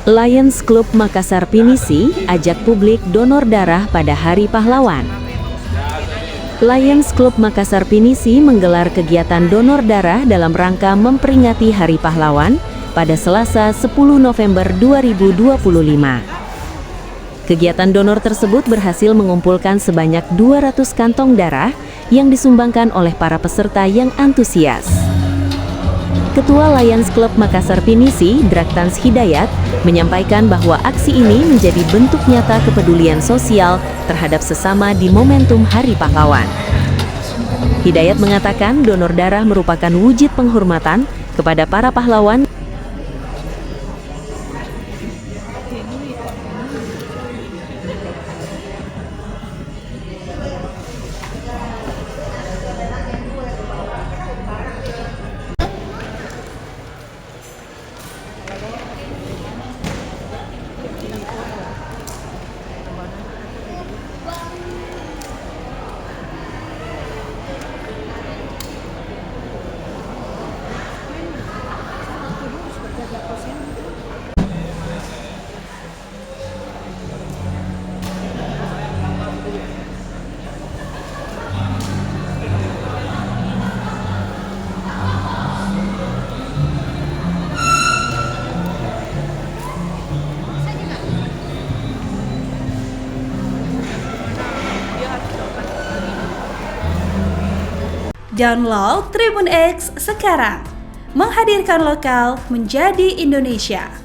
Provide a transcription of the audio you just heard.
Lions Club Makassar Pinisi ajak publik donor darah pada Hari Pahlawan. Lions Club Makassar Pinisi menggelar kegiatan donor darah dalam rangka memperingati Hari Pahlawan pada Selasa 10 November 2025. Kegiatan donor tersebut berhasil mengumpulkan sebanyak 200 kantong darah yang disumbangkan oleh para peserta yang antusias. Ketua Lions Club Makassar Pinisi, Draktans Hidayat, menyampaikan bahwa aksi ini menjadi bentuk nyata kepedulian sosial terhadap sesama di momentum Hari Pahlawan. Hidayat mengatakan donor darah merupakan wujud penghormatan kepada para pahlawan. Download Tribun X sekarang, menghadirkan lokal menjadi Indonesia.